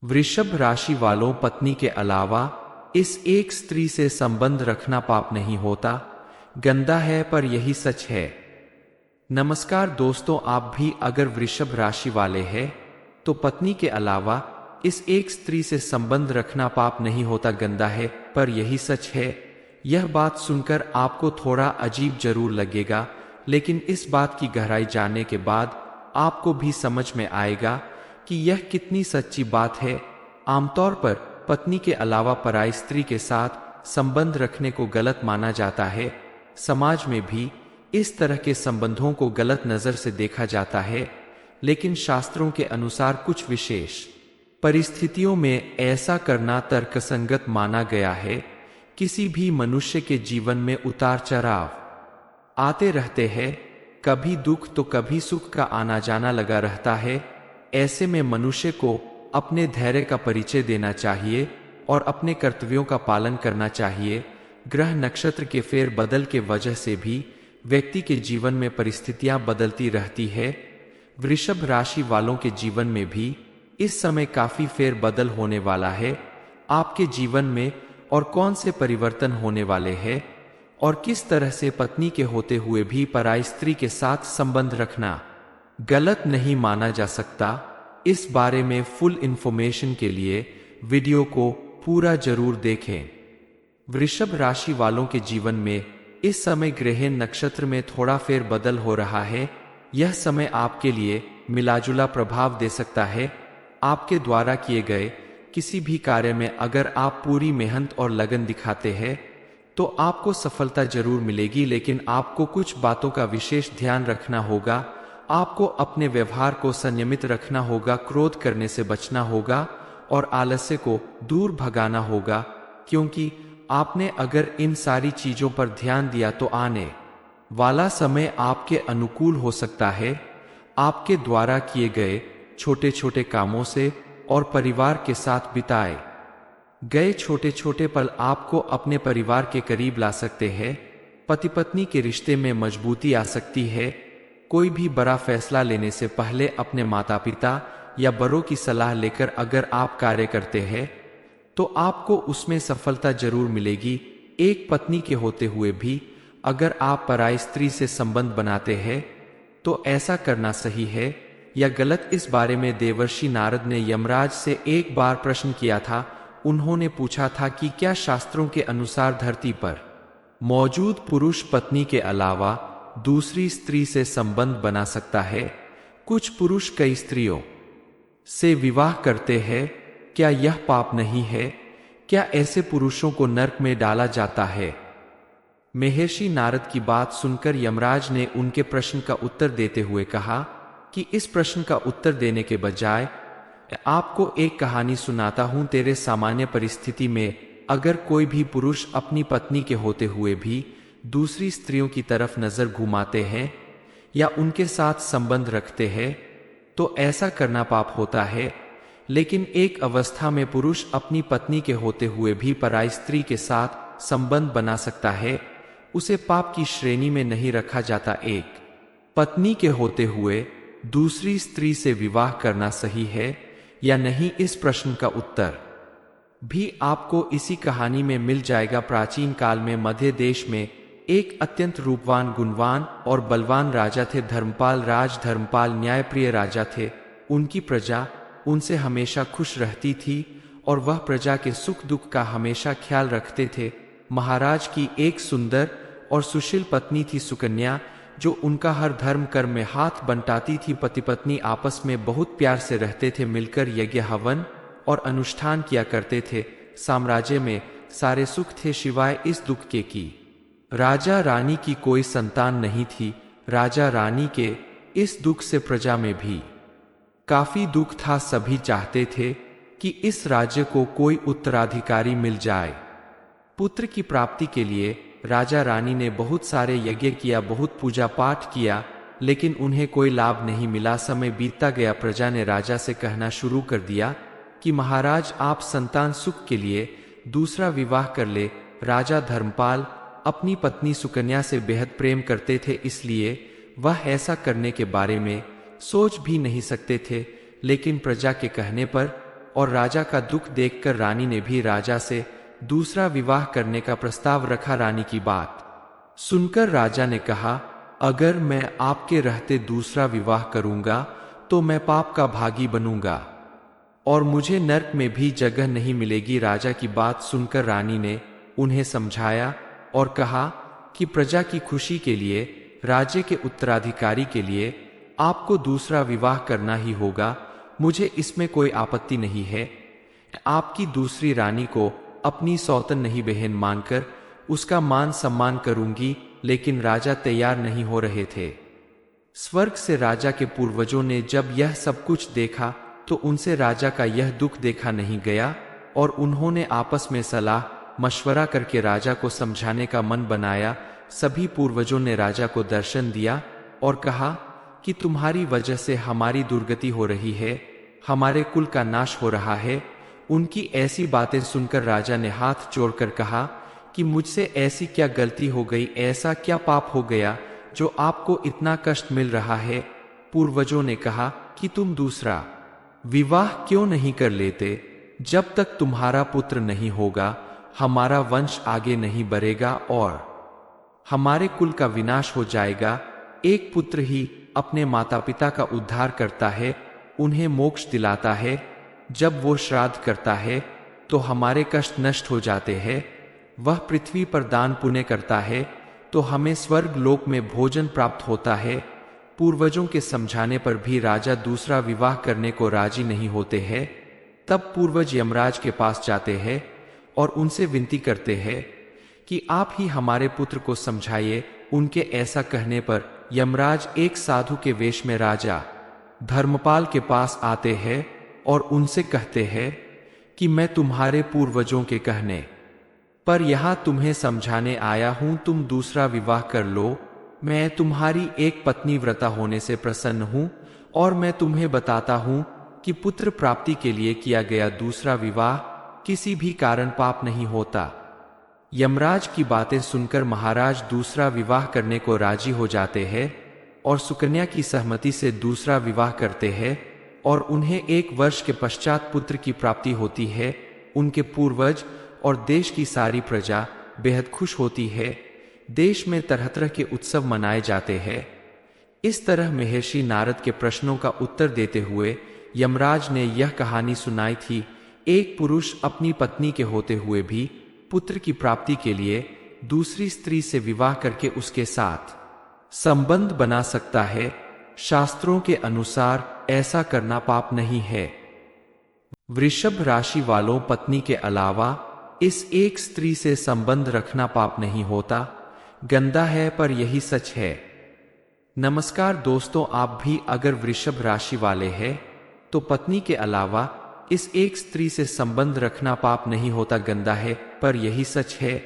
वृषभ राशि वालों, पत्नी के अलावा इस एक स्त्री से संबंध रखना पाप नहीं होता, गंदा है, पर यही सच है। नमस्कार दोस्तों, आप भी अगर वृषभ राशि वाले हैं तो पत्नी के अलावा इस एक स्त्री से संबंध रखना पाप नहीं होता, गंदा है, पर यही सच है। यह बात सुनकर आपको थोड़ा अजीब जरूर लगेगा, लेकिन इस बात की गहराई जानने के बाद आपको भी समझ में आएगा कि यह कितनी सच्ची बात है। आमतौर पर पत्नी के अलावा पराई स्त्री के साथ संबंध रखने को गलत माना जाता है। समाज में भी इस तरह के संबंधों को गलत नजर से देखा जाता है, लेकिन शास्त्रों के अनुसार कुछ विशेष परिस्थितियों में ऐसा करना तर्कसंगत माना गया है। किसी भी मनुष्य के जीवन में उतार चढ़ाव आते रहते हैं, कभी दुख तो कभी सुख का आना जाना लगा रहता है। ऐसे में मनुष्य को अपने धैर्य का परिचय देना चाहिए और अपने कर्तव्यों का पालन करना चाहिए। ग्रह नक्षत्र के फेर बदल के वजह से भी व्यक्ति के जीवन में परिस्थितियां बदलती रहती है। वृषभ राशि वालों के जीवन में भी इस समय काफी फेर बदल होने वाला है। आपके जीवन में और कौन से परिवर्तन होने वाले हैं और किस तरह से पत्नी के होते हुए भी पराई स्त्री के साथ संबंध रखना गलत नहीं माना जा सकता, इस बारे में फुल इंफॉर्मेशन के लिए वीडियो को पूरा जरूर देखें। वृषभ राशि वालों के जीवन में इस समय ग्रह नक्षत्र में थोड़ा फेर बदल हो रहा है। यह समय आपके लिए मिलाजुला प्रभाव दे सकता है। आपके द्वारा किए गए किसी भी कार्य में अगर आप पूरी मेहनत और लगन दिखाते हैं तो आपको सफलता जरूर मिलेगी, लेकिन आपको कुछ बातों का विशेष ध्यान रखना होगा। आपको अपने व्यवहार को संयमित रखना होगा, क्रोध करने से बचना होगा और आलस्य को दूर भगाना होगा, क्योंकि आपने अगर इन सारी चीजों पर ध्यान दिया तो आने वाला समय आपके अनुकूल हो सकता है। आपके द्वारा किए गए छोटे छोटे कामों से और परिवार के साथ बिताए गए छोटे छोटे पल आपको अपने परिवार के करीब ला सकते हैं। पति पत्नी के रिश्ते में मजबूती आ सकती है। कोई भी बड़ा फैसला लेने से पहले अपने माता पिता या बड़ों की सलाह लेकर अगर आप कार्य करते हैं तो आपको उसमें सफलता जरूर मिलेगी। एक पत्नी के होते हुए भी अगर आप पराई स्त्री से संबंध बनाते हैं तो ऐसा करना सही है या गलत, इस बारे में देवर्षि नारद ने यमराज से एक बार प्रश्न किया था। उन्होंने पूछा था कि क्या शास्त्रों के अनुसार धरती पर मौजूद पुरुष पत्नी के अलावा दूसरी स्त्री से संबंध बना सकता है? कुछ पुरुष कई स्त्रियों से विवाह करते हैं, क्या यह पाप नहीं है? क्या ऐसे पुरुषों को नरक में डाला जाता है? महर्षि नारद की बात सुनकर यमराज ने उनके प्रश्न का उत्तर देते हुए कहा कि इस प्रश्न का उत्तर देने के बजाय आपको एक कहानी सुनाता हूं। तेरे सामान्य परिस्थिति में अगर कोई भी पुरुष अपनी पत्नी के होते हुए भी दूसरी स्त्रियों की तरफ नजर घुमाते हैं या उनके साथ संबंध रखते हैं तो ऐसा करना पाप होता है। लेकिन एक अवस्था में पुरुष अपनी पत्नी के होते हुए भी पराई स्त्री के साथ संबंध बना सकता है, उसे पाप की श्रेणी में नहीं रखा जाता। एक पत्नी के होते हुए दूसरी स्त्री से विवाह करना सही है या नहीं, इस प्रश्न का उत्तर भी आपको इसी कहानी में मिल जाएगा। प्राचीन काल में मध्य देश में एक अत्यंत रूपवान, गुणवान और बलवान राजा थे। धर्मपाल राज धर्मपाल न्यायप्रिय राजा थे। उनकी प्रजा उनसे हमेशा खुश रहती थी और वह प्रजा के सुख दुख का हमेशा ख्याल रखते थे। महाराज की एक सुंदर और सुशील पत्नी थी सुकन्या, जो उनका हर धर्म कर्म में हाथ बंटाती थी। पति पत्नी आपस में बहुत प्यार से रहते थे, मिलकर यज्ञ हवन और अनुष्ठान किया करते थे। साम्राज्य में सारे सुख थे सिवाय इस दुख के कि राजा रानी की कोई संतान नहीं थी। राजा रानी के इस दुख से प्रजा में भी काफी दुख था। सभी चाहते थे कि इस राज्य को कोई उत्तराधिकारी मिल जाए। पुत्र की प्राप्ति के लिए राजा रानी ने बहुत सारे यज्ञ किया, बहुत पूजा पाठ किया, लेकिन उन्हें कोई लाभ नहीं मिला। समय बीतता गया, प्रजा ने राजा से कहना शुरू कर दिया कि महाराज, आप संतान सुख के लिए दूसरा विवाह कर ले। राजा धर्मपाल अपनी पत्नी सुकन्या से बेहद प्रेम करते थे, इसलिए वह ऐसा करने के बारे में सोच भी नहीं सकते थे। लेकिन प्रजा के कहने पर और राजा का दुख देखकर रानी ने भी राजा से दूसरा विवाह करने का प्रस्ताव रखा। रानी की बात सुनकर राजा ने कहा, अगर मैं आपके रहते दूसरा विवाह करूंगा तो मैं पाप का भागी बनूंगा और मुझे नरक में भी जगह नहीं मिलेगी। राजा की बात सुनकर रानी ने उन्हें समझाया और कहा कि प्रजा की खुशी के लिए, राज्य के उत्तराधिकारी के लिए आपको दूसरा विवाह करना ही होगा। मुझे इसमें कोई आपत्ति नहीं है। आपकी दूसरी रानी को अपनी सौतन नहीं बहन मानकर उसका मान सम्मान करूंगी। लेकिन राजा तैयार नहीं हो रहे थे। स्वर्ग से राजा के पूर्वजों ने जब यह सब कुछ देखा तो उनसे राजा का यह दुख देखा नहीं गया और उन्होंने आपस में सलाह मशवरा करके राजा को समझाने का मन बनाया। सभी पूर्वजों ने राजा को दर्शन दिया और कहा कि तुम्हारी वजह से हमारी दुर्गति हो रही है, हमारे कुल का नाश हो रहा है। उनकी ऐसी बातें सुनकर राजा ने हाथ जोड़कर कहा कि मुझसे ऐसी क्या गलती हो गई, ऐसा क्या पाप हो गया जो आपको इतना कष्ट मिल रहा है। पूर्वजों ने कहा कि तुम दूसरा विवाह क्यों नहीं कर लेते? जब तक तुम्हारा पुत्र नहीं होगा हमारा वंश आगे नहीं बढ़ेगा और हमारे कुल का विनाश हो जाएगा। एक पुत्र ही अपने माता पिता का उद्धार करता है, उन्हें मोक्ष दिलाता है। जब वो श्राद्ध करता है तो हमारे कष्ट नष्ट हो जाते हैं। वह पृथ्वी पर दान पुण्य करता है तो हमें स्वर्ग लोक में भोजन प्राप्त होता है। पूर्वजों के समझाने पर भी राजा दूसरा विवाह करने को राजी नहीं होते हैं। तब पूर्वज यमराज के पास जाते हैं और उनसे विनती करते हैं कि आप ही हमारे पुत्र को समझाइए। उनके ऐसा कहने पर यमराज एक साधु के वेश में राजा धर्मपाल के पास आते हैं और उनसे कहते हैं कि मैं तुम्हारे पूर्वजों के कहने पर यहां तुम्हें समझाने आया हूं, तुम दूसरा विवाह कर लो। मैं तुम्हारी एक पत्नी व्रता होने से प्रसन्न हूं और मैं तुम्हें बताता हूं कि पुत्र प्राप्ति के लिए किया गया दूसरा विवाह किसी भी कारण पाप नहीं होता। यमराज की बातें सुनकर महाराज दूसरा विवाह करने को राजी हो जाते हैं और सुकन्या की सहमति से दूसरा विवाह करते हैं और उन्हें 1 वर्ष के पश्चात पुत्र की प्राप्ति होती है। उनके पूर्वज और देश की सारी प्रजा बेहद खुश होती है। देश में तरह तरह के उत्सव मनाए जाते हैं। इस तरह महर्षि नारद के प्रश्नों का उत्तर देते हुए यमराज ने यह कहानी सुनाई थी। एक पुरुष अपनी पत्नी के होते हुए भी पुत्र की प्राप्ति के लिए दूसरी स्त्री से विवाह करके उसके साथ संबंध बना सकता है। शास्त्रों के अनुसार ऐसा करना पाप नहीं है। वृषभ राशि वालों, पत्नी के अलावा इस एक स्त्री से संबंध रखना पाप नहीं होता। गंदा है पर यही सच है। नमस्कार दोस्तों, आप भी अगर वृषभ राशि वाले हैं तो पत्नी के अलावा इस एक स्त्री से संबंध रखना पाप नहीं होता। गंदा है पर यही सच है।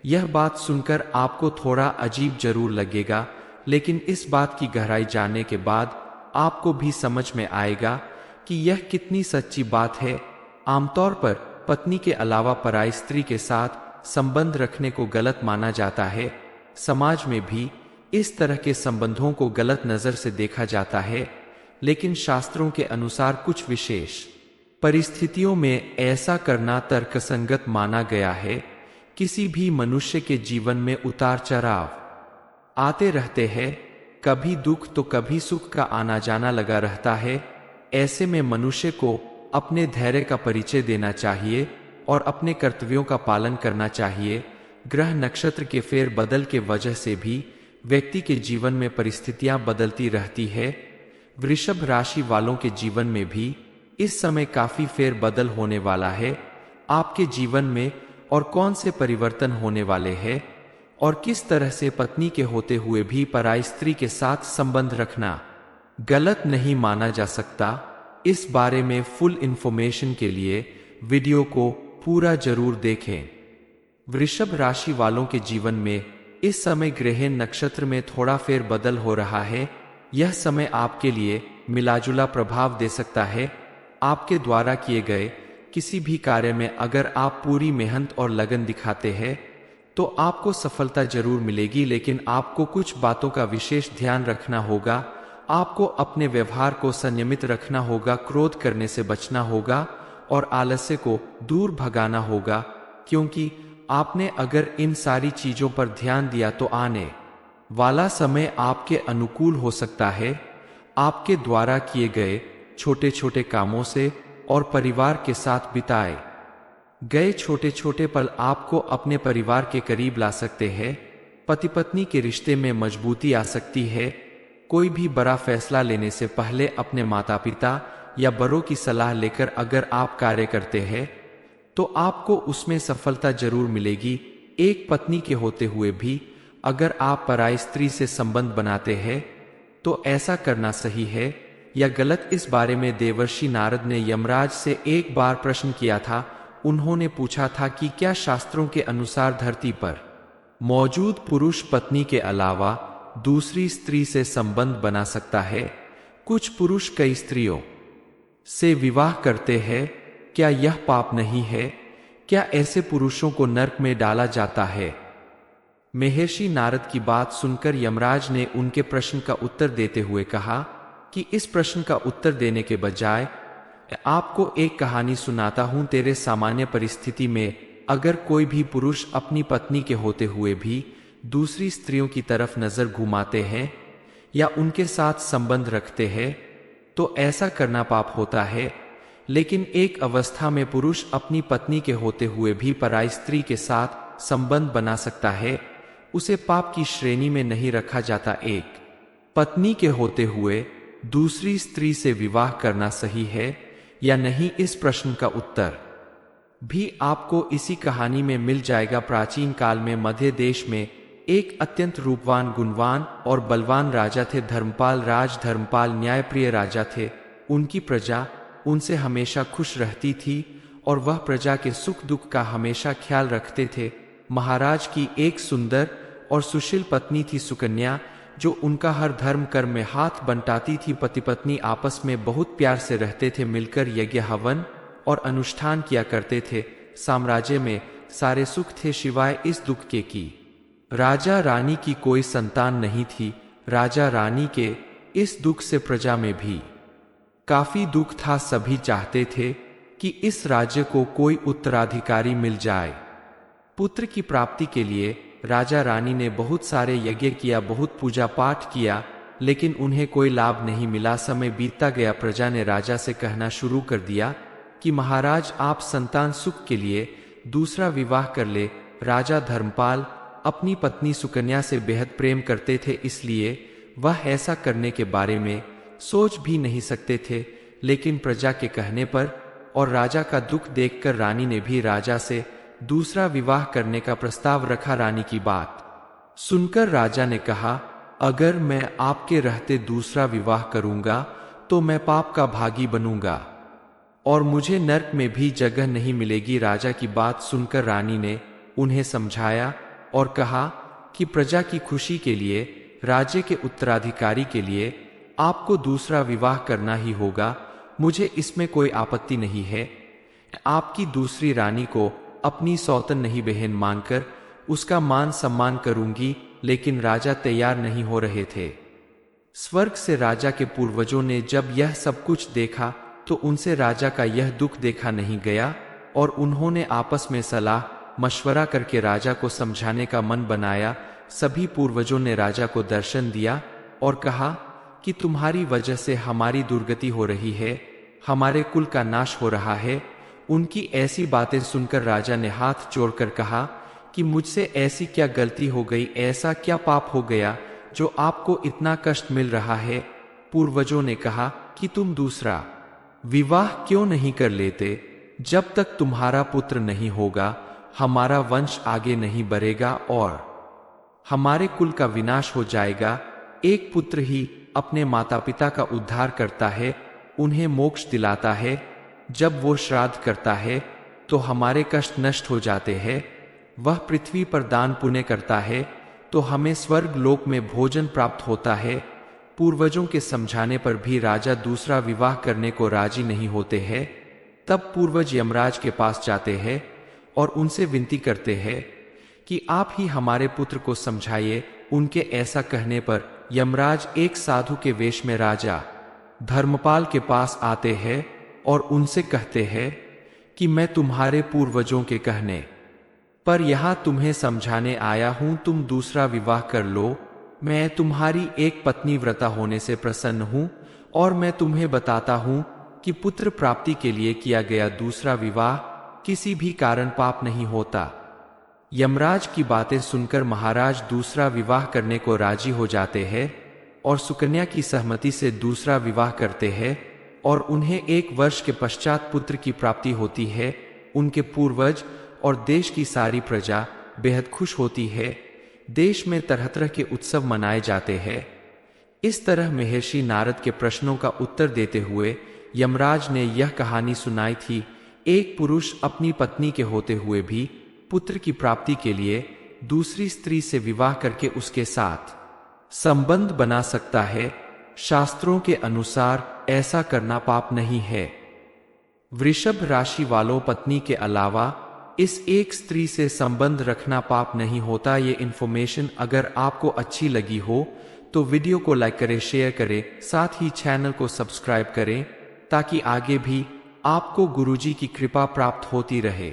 यह बात सुनकर आपको थोड़ा अजीब जरूर लगेगा, लेकिन इस बात की गहराई जानने के बाद आपको भी समझ में आएगा कि यह कितनी सच्ची बात है। आमतौर पर पत्नी के अलावा पराई स्त्री के साथ संबंध रखने को गलत माना जाता है। समाज में भी इस तरह के संबंधों को गलत नजर से देखा जाता है, लेकिन शास्त्रों के अनुसार कुछ विशेष परिस्थितियों में ऐसा करना तर्कसंगत माना गया है। किसी भी मनुष्य के जीवन में उतार चढ़ाव आते रहते हैं, कभी दुख तो कभी सुख का आना जाना लगा रहता है। ऐसे में मनुष्य को अपने धैर्य का परिचय देना चाहिए और अपने कर्तव्यों का पालन करना चाहिए। ग्रह नक्षत्र के फेर बदल के वजह से भी व्यक्ति के जीवन में परिस्थितियां बदलती रहती है। वृषभ राशि वालों के जीवन में भी इस समय काफी फेर बदल होने वाला है। आपके जीवन में और कौन से परिवर्तन होने वाले हैं और किस तरह से पत्नी के होते हुए भी पराई स्त्री के साथ संबंध रखना गलत नहीं माना जा सकता। इस बारे में फुल इंफॉर्मेशन के लिए वीडियो को पूरा जरूर देखें। वृषभ राशि वालों के जीवन में इस समय ग्रह नक्षत्र में थोड़ा फेर बदल हो रहा है। यह समय आपके लिए मिलाजुला प्रभाव दे सकता है। आपके द्वारा किए गए किसी भी कार्य में अगर आप पूरी मेहनत और लगन दिखाते हैं तो आपको सफलता जरूर मिलेगी, लेकिन आपको कुछ बातों का विशेष ध्यान रखना होगा। आपको अपने व्यवहार को संयमित रखना होगा, क्रोध करने से बचना होगा और आलस्य को दूर भगाना होगा, क्योंकि आपने अगर इन सारी चीजों पर ध्यान दिया तो आने वाला समय आपके अनुकूल हो सकता है। आपके द्वारा किए गए छोटे छोटे कामों से और परिवार के साथ बिताए गए छोटे छोटे पल आपको अपने परिवार के करीब ला सकते हैं। पति पत्नी के रिश्ते में मजबूती आ सकती है। कोई भी बड़ा फैसला लेने से पहले अपने माता पिता या बड़ों की सलाह लेकर अगर आप कार्य करते हैं तो आपको उसमें सफलता जरूर मिलेगी। एक पत्नी के होते हुए भी अगर आप पराई स्त्री से संबंध बनाते हैं तो ऐसा करना सही है या गलत, इस बारे में देवर्षि नारद ने यमराज से एक बार प्रश्न किया था। उन्होंने पूछा था कि क्या शास्त्रों के अनुसार धरती पर मौजूद पुरुष पत्नी के अलावा दूसरी स्त्री से संबंध बना सकता है? कुछ पुरुष कई स्त्रियों से विवाह करते हैं, क्या यह पाप नहीं है? क्या ऐसे पुरुषों को नरक में डाला जाता है? महर्षि नारद की बात सुनकर यमराज ने उनके प्रश्न का उत्तर देते हुए कहा कि इस प्रश्न का उत्तर देने के बजाय आपको एक कहानी सुनाता हूं। तेरे सामान्य परिस्थिति में अगर कोई भी पुरुष अपनी पत्नी के होते हुए भी दूसरी स्त्रियों की तरफ नजर घुमाते हैं या उनके साथ संबंध रखते हैं तो ऐसा करना पाप होता है। लेकिन एक अवस्था में पुरुष अपनी पत्नी के होते हुए भी पराई स्त्री के साथ संबंध बना सकता है, उसे पाप की श्रेणी में नहीं रखा जाता। एक पत्नी के होते हुए दूसरी स्त्री से विवाह करना सही है या नहीं, इस प्रश्न का उत्तर भी आपको इसी कहानी में मिल जाएगा। प्राचीन काल में मध्य देश में एक अत्यंत रूपवान, गुणवान और बलवान राजा थे। धर्मपाल। धर्मपाल न्यायप्रिय राजा थे। उनकी प्रजा उनसे हमेशा खुश रहती थी और वह प्रजा के सुख दुख का हमेशा ख्याल रखते थे। महाराज की एक सुंदर और सुशील पत्नी थी सुकन्या, जो उनका हर धर्म कर्म में हाथ बंटाती थी। पति पत्नी आपस में बहुत प्यार से रहते थे, मिलकर यज्ञ हवन और अनुष्ठान किया करते थे। साम्राज्य में सारे सुख थे सिवाय इस दुख के कि राजा रानी की कोई संतान नहीं थी। राजा रानी के इस दुख से प्रजा में भी काफी दुख था। सभी चाहते थे कि इस राज्य को कोई उत्तराधिकारी मिल जाए। पुत्र की प्राप्ति के लिए राजा रानी ने बहुत सारे यज्ञ किया, बहुत पूजा पाठ किया, लेकिन उन्हें कोई लाभ नहीं मिला। समय बीतता गया। प्रजा ने राजा से कहना शुरू कर दिया कि महाराज, आप संतान सुख के लिए दूसरा विवाह कर ले। राजा धर्मपाल अपनी पत्नी सुकन्या से बेहद प्रेम करते थे, इसलिए वह ऐसा करने के बारे में सोच भी नहीं सकते थे। लेकिन प्रजा के कहने पर और राजा का दुख देखकर रानी ने भी राजा से दूसरा विवाह करने का प्रस्ताव रखा। रानी की बात सुनकर राजा ने कहा, अगर मैं आपके रहते दूसरा विवाह करूंगा तो मैं पाप का भागी बनूंगा और मुझे नरक में भी जगह नहीं मिलेगी। राजा की बात सुनकर रानी ने उन्हें समझाया और कहा कि प्रजा की खुशी के लिए, राज्य के उत्तराधिकारी के लिए आपको दूसरा विवाह करना ही होगा। मुझे इसमें कोई आपत्ति नहीं है। आपकी दूसरी रानी को अपनी सौतन नहीं बहन मानकर उसका मान सम्मान करूंगी। लेकिन राजा तैयार नहीं हो रहे थे। स्वर्ग से राजा के पूर्वजों ने जब यह सब कुछ देखा तो उनसे राजा का यह दुख देखा नहीं गया और उन्होंने आपस में सलाह मशवरा करके राजा को समझाने का मन बनाया। सभी पूर्वजों ने राजा को दर्शन दिया और कहा कि तुम्हारी वजह से हमारी दुर्गति हो रही है, हमारे कुल का नाश हो रहा है। उनकी ऐसी बातें सुनकर राजा ने हाथ जोड़कर कहा कि मुझसे ऐसी क्या गलती हो गई, ऐसा क्या पाप हो गया जो आपको इतना कष्ट मिल रहा है? पूर्वजों ने कहा कि तुम दूसरा विवाह क्यों नहीं कर लेते? जब तक तुम्हारा पुत्र नहीं होगा हमारा वंश आगे नहीं बढ़ेगा और हमारे कुल का विनाश हो जाएगा। एक पुत्र ही अपने माता पिता का उद्धार करता है, उन्हें मोक्ष दिलाता है। जब वो श्राद्ध करता है तो हमारे कष्ट नष्ट हो जाते हैं। वह पृथ्वी पर दान पुण्य करता है तो हमें स्वर्ग लोक में भोजन प्राप्त होता है। पूर्वजों के समझाने पर भी राजा दूसरा विवाह करने को राजी नहीं होते हैं। तब पूर्वज यमराज के पास जाते हैं और उनसे विनती करते हैं कि आप ही हमारे पुत्र को समझाइए। उनके ऐसा कहने पर यमराज एक साधु के वेश में राजा धर्मपाल के पास आते हैं और उनसे कहते हैं कि मैं तुम्हारे पूर्वजों के कहने पर यहां तुम्हें समझाने आया हूं, तुम दूसरा विवाह कर लो। मैं तुम्हारी एक पत्नी व्रता होने से प्रसन्न हूं और मैं तुम्हें बताता हूं कि पुत्र प्राप्ति के लिए किया गया दूसरा विवाह किसी भी कारण पाप नहीं होता। यमराज की बातें सुनकर महाराज दूसरा विवाह करने को राजी हो जाते हैं और सुकन्या की सहमति से दूसरा विवाह करते हैं और उन्हें 1 वर्ष के पश्चात पुत्र की प्राप्ति होती है। उनके पूर्वज और देश की सारी प्रजा बेहद खुश होती है। देश में तरह तरह के उत्सव मनाए जाते हैं। इस तरह महर्षि नारद के प्रश्नों का उत्तर देते हुए यमराज ने यह कहानी सुनाई थी। एक पुरुष अपनी पत्नी के होते हुए भी पुत्र की प्राप्ति के लिए दूसरी स्त्री से विवाह करके उसके साथ संबंध बना सकता है। शास्त्रों के अनुसार ऐसा करना पाप नहीं है। वृषभ राशि वालों, पत्नी के अलावा इस एक स्त्री से संबंध रखना पाप नहीं होता। ये इन्फॉर्मेशन अगर आपको अच्छी लगी हो तो वीडियो को लाइक करें, शेयर करें, साथ ही चैनल को सब्सक्राइब करें ताकि आगे भी आपको गुरुजी की कृपा प्राप्त होती रहे।